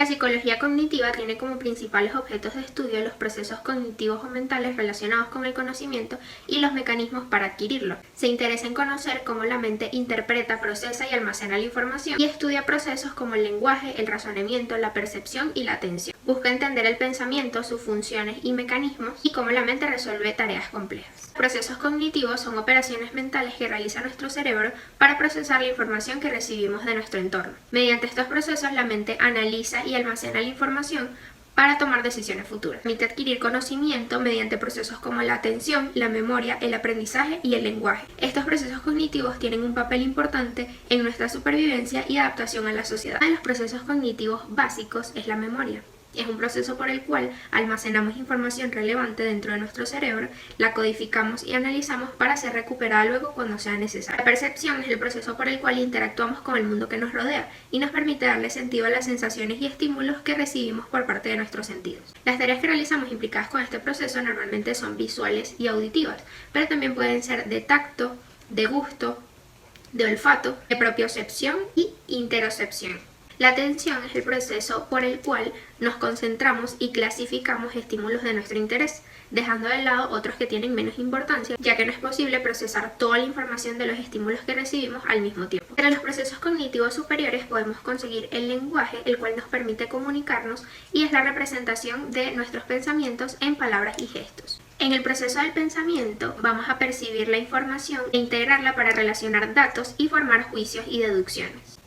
La psicología cognitiva tiene como principales objetos de estudio los procesos cognitivos o mentales relacionados con el conocimiento y los mecanismos para adquirirlo. Se interesa en conocer cómo la mente interpreta, procesa y almacena la información y estudia procesos como el lenguaje, el razonamiento, la percepción y la atención. Busca entender el pensamiento, sus funciones y mecanismos y cómo la mente resuelve tareas complejas. Los procesos cognitivos son operaciones mentales que realiza nuestro cerebro para procesar la información que recibimos de nuestro entorno. Mediante estos procesos la mente analiza y almacena la información para tomar decisiones futuras. Permite adquirir conocimiento mediante procesos como la atención, la memoria, el aprendizaje y el lenguaje. Estos procesos cognitivos tienen un papel importante en nuestra supervivencia y adaptación a la sociedad. Uno de los procesos cognitivos básicos es la memoria. Es un proceso por el cual almacenamos información relevante dentro de nuestro cerebro, la codificamos y analizamos para ser recuperada luego cuando sea necesario. La percepción es el proceso por el cual interactuamos con el mundo que nos rodea y nos permite darle sentido a las sensaciones y estímulos que recibimos por parte de nuestros sentidos. Las tareas que realizamos implicadas con este proceso normalmente son visuales y auditivas, pero también pueden ser de tacto, de gusto, de olfato, de propiocepción y interocepción. La atención es el proceso por el cual nos concentramos y clasificamos estímulos de nuestro interés, dejando de lado otros que tienen menos importancia, ya que no es posible procesar toda la información de los estímulos que recibimos al mismo tiempo. Entre los procesos cognitivos superiores podemos conseguir el lenguaje, el cual nos permite comunicarnos y es la representación de nuestros pensamientos en palabras y gestos. En el proceso del pensamiento vamos a percibir la información e integrarla para relacionar datos y formar juicios y deducciones.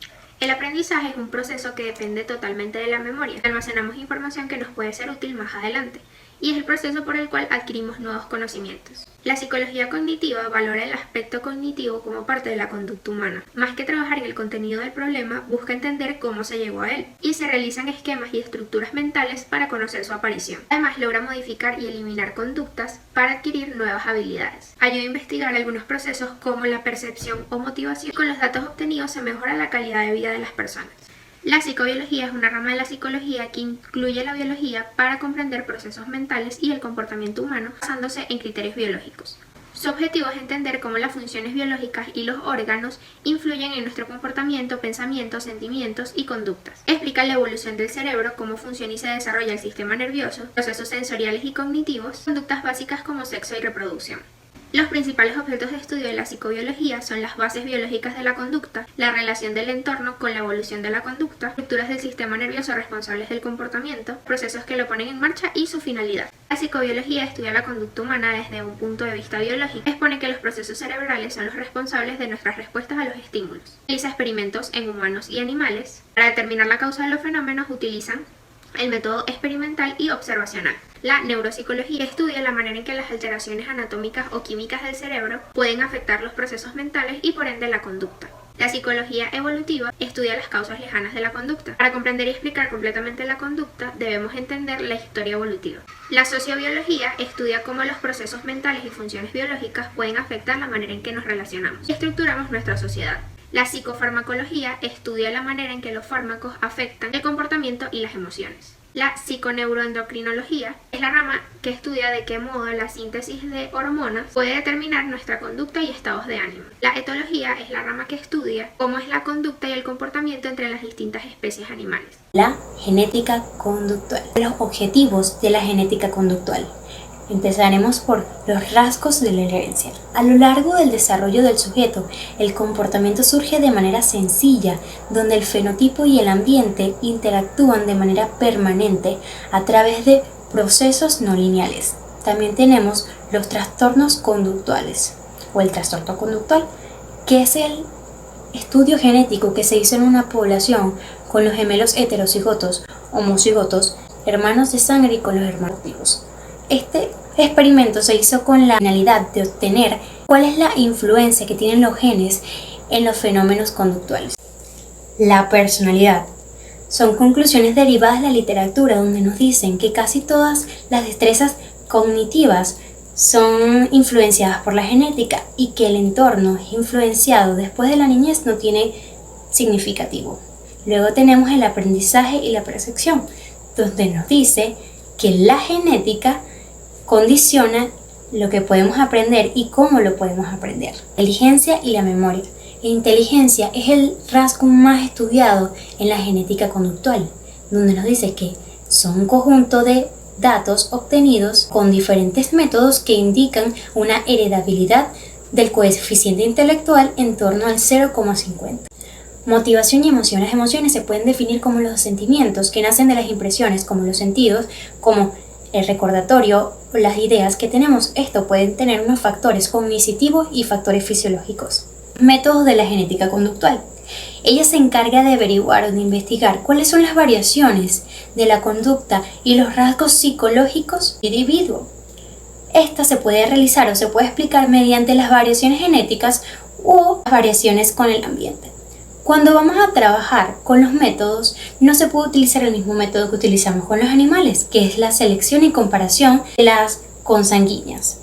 El aprendizaje es un proceso que depende totalmente de la memoria. Almacenamos información que nos puede ser útil más adelante y es el proceso por el cual adquirimos nuevos conocimientos. La psicología cognitiva valora el aspecto cognitivo como parte de la conducta humana. Más que trabajar en el contenido del problema, busca entender cómo se llegó a él y se realizan esquemas y estructuras mentales para conocer su aparición. Además, logra modificar y eliminar conductas para adquirir nuevas habilidades. Ayuda a investigar algunos procesos como la percepción o motivación y con los datos obtenidos se mejora la calidad de vida de las personas. La psicobiología es una rama de la psicología que incluye la biología para comprender procesos mentales y el comportamiento humano basándose en criterios biológicos. Su objetivo es entender cómo las funciones biológicas y los órganos influyen en nuestro comportamiento, pensamientos, sentimientos y conductas. Explica la evolución del cerebro, cómo funciona y se desarrolla el sistema nervioso, procesos sensoriales y cognitivos, conductas básicas como sexo y reproducción. Los principales objetos de estudio de la psicobiología son las bases biológicas de la conducta, la relación del entorno con la evolución de la conducta, estructuras del sistema nervioso responsables del comportamiento, procesos que lo ponen en marcha y su finalidad. La psicobiología estudia la conducta humana desde un punto de vista biológico. Expone que los procesos cerebrales son los responsables de nuestras respuestas a los estímulos. Realiza experimentos en humanos y animales. Para determinar la causa de los fenómenos utilizan el método experimental y observacional. La neuropsicología estudia la manera en que las alteraciones anatómicas o químicas del cerebro pueden afectar los procesos mentales y por ende la conducta. La psicología evolutiva estudia las causas lejanas de la conducta. Para comprender y explicar completamente la conducta, debemos entender la historia evolutiva. La sociobiología estudia cómo los procesos mentales y funciones biológicas pueden afectar la manera en que nos relacionamos y estructuramos nuestra sociedad. La psicofarmacología estudia la manera en que los fármacos afectan el comportamiento y las emociones. La psiconeuroendocrinología es la rama que estudia de qué modo la síntesis de hormonas puede determinar nuestra conducta y estados de ánimo. La etología es la rama que estudia cómo es la conducta y el comportamiento entre las distintas especies animales. La genética conductual. Los objetivos de la genética conductual. Empezaremos por los rasgos de la herencia. A lo largo del desarrollo del sujeto, el comportamiento surge de manera sencilla, donde el fenotipo y el ambiente interactúan de manera permanente a través de procesos no lineales. También tenemos los trastornos conductuales, o el trastorno conductual, que es el estudio genético que se hizo en una población con los gemelos heterocigotos, homocigotos, hermanos de sangre y con los hermanos adoptivos. Este experimento se hizo con la finalidad de obtener cuál es la influencia que tienen los genes en los fenómenos conductuales. La personalidad. Son conclusiones derivadas de la literatura donde nos dicen que casi todas las destrezas cognitivas son influenciadas por la genética y que el entorno influenciado después de la niñez no tiene significativo. Luego tenemos el aprendizaje y la percepción, donde nos dice que la genética condiciona lo que podemos aprender y cómo lo podemos aprender. Inteligencia y la memoria. La inteligencia es el rasgo más estudiado en la genética conductual, donde nos dice que son un conjunto de datos obtenidos con diferentes métodos que indican una heredabilidad del coeficiente intelectual en torno al 0,50. Motivación y emoción. Las emociones se pueden definir como los sentimientos que nacen de las impresiones, como los sentidos, como el recordatorio o las ideas que tenemos. Esto pueden tener unos factores cognitivos y factores fisiológicos. Métodos de la genética conductual. Ella se encarga de averiguar o de investigar cuáles son las variaciones de la conducta y los rasgos psicológicos del individuo. Esta se puede realizar o se puede explicar mediante las variaciones genéticas o variaciones con el ambiente. Cuando vamos a trabajar con los métodos, no se puede utilizar el mismo método que utilizamos con los animales, que es la selección y comparación de las consanguíneas.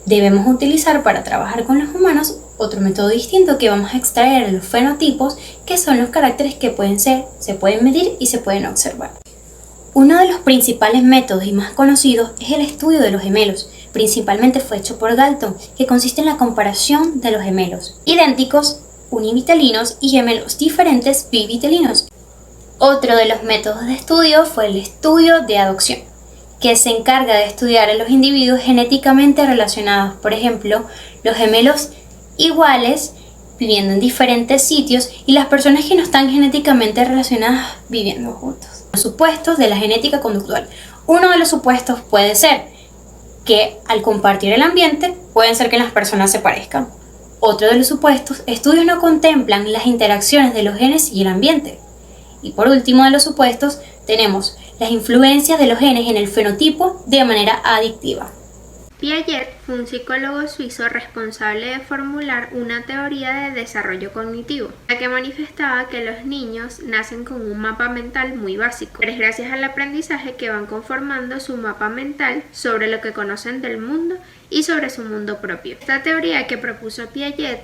Debemos utilizar para trabajar con los humanos otro método distinto que vamos a extraer de los fenotipos, que son los caracteres que se pueden medir y se pueden observar. Uno de los principales métodos y más conocidos es el estudio de los gemelos. Principalmente fue hecho por Galton, que consiste en la comparación de los gemelos idénticos univitelinos y gemelos diferentes bivitelinos. Otro de los métodos de estudio fue el estudio de adopción, que se encarga de estudiar a los individuos genéticamente relacionados, por ejemplo, los gemelos iguales viviendo en diferentes sitios y las personas que no están genéticamente relacionadas viviendo juntos. Los supuestos de la genética conductual. Uno de los supuestos puede ser que al compartir el ambiente pueden ser que las personas se parezcan. Otro de los supuestos, estudios no contemplan las interacciones de los genes y el ambiente. Y por último de los supuestos, tenemos las influencias de los genes en el fenotipo de manera adictiva. Piaget fue un psicólogo suizo responsable de formular una teoría de desarrollo cognitivo, la que manifestaba que los niños nacen con un mapa mental muy básico, pero es gracias al aprendizaje que van conformando su mapa mental sobre lo que conocen del mundo y sobre su mundo propio. Esta teoría que propuso Piaget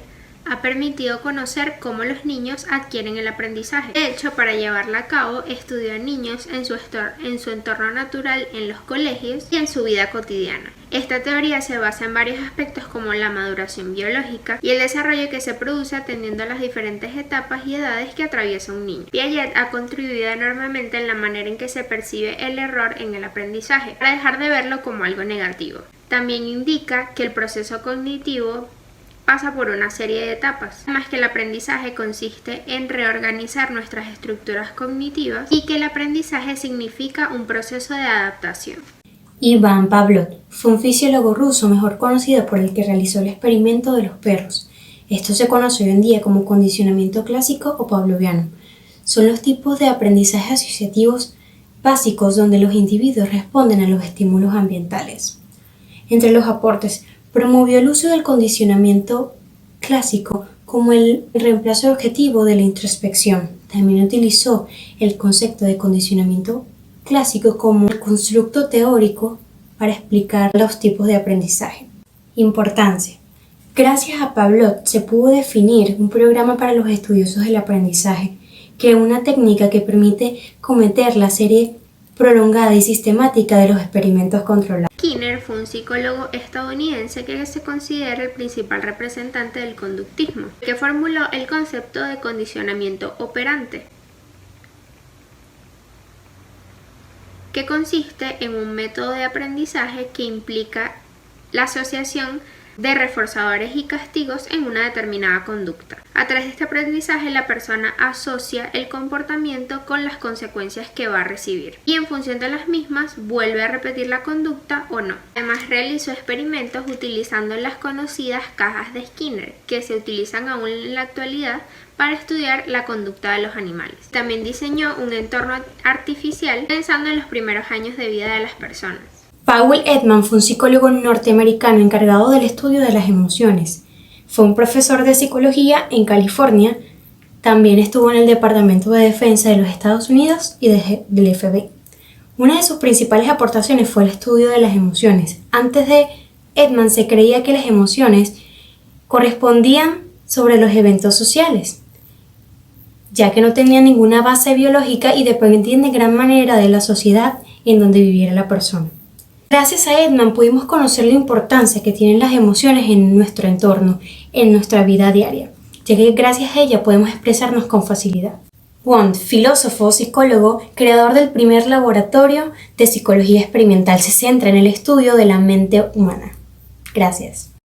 ha permitido conocer cómo los niños adquieren el aprendizaje. De hecho, para llevarla a cabo, estudió a niños en su entorno natural en los colegios y en su vida cotidiana. Esta teoría se basa en varios aspectos como la maduración biológica y el desarrollo que se produce atendiendo a las diferentes etapas y edades que atraviesa un niño. Piaget ha contribuido enormemente en la manera en que se percibe el error en el aprendizaje, para dejar de verlo como algo negativo. También indica que el proceso cognitivo pasa por una serie de etapas, además que el aprendizaje consiste en reorganizar nuestras estructuras cognitivas y que el aprendizaje significa un proceso de adaptación. Ivan Pavlov fue un fisiólogo ruso mejor conocido por el que realizó el experimento de los perros. Esto se conoce hoy en día como condicionamiento clásico o pavloviano. Son los tipos de aprendizaje asociativos básicos donde los individuos responden a los estímulos ambientales. Entre los aportes, promovió el uso del condicionamiento clásico como el reemplazo objetivo de la introspección. También utilizó el concepto de condicionamiento clásico como el constructo teórico para explicar los tipos de aprendizaje. Importancia. Gracias a Pavlov se pudo definir un programa para los estudiosos del aprendizaje, que es una técnica que permite cometer la serie prolongada y sistemática de los experimentos controlados. Skinner fue un psicólogo estadounidense que se considera el principal representante del conductismo, que formuló el concepto de condicionamiento operante, que consiste en un método de aprendizaje que implica la asociación de reforzadores y castigos en una determinada conducta. A través de este aprendizaje, la persona asocia el comportamiento con las consecuencias que va a recibir y en función de las mismas vuelve a repetir la conducta o no. Además, realizó experimentos utilizando las conocidas cajas de Skinner, que se utilizan aún en la actualidad para estudiar la conducta de los animales. También diseñó un entorno artificial pensando en los primeros años de vida de las personas. Paul Ekman fue un psicólogo norteamericano encargado del estudio de las emociones. Fue un profesor de psicología en California. También estuvo en el Departamento de Defensa de los Estados Unidos y del FBI. Una de sus principales aportaciones fue el estudio de las emociones. Antes de Ekman se creía que las emociones correspondían sobre los eventos sociales, ya que no tenían ninguna base biológica y dependían de gran manera de la sociedad en donde viviera la persona. Gracias a Ekman pudimos conocer la importancia que tienen las emociones en nuestro entorno, en nuestra vida diaria, ya que gracias a ella podemos expresarnos con facilidad. Wundt, filósofo, psicólogo, creador del primer laboratorio de psicología experimental, se centra en el estudio de la mente humana. Gracias.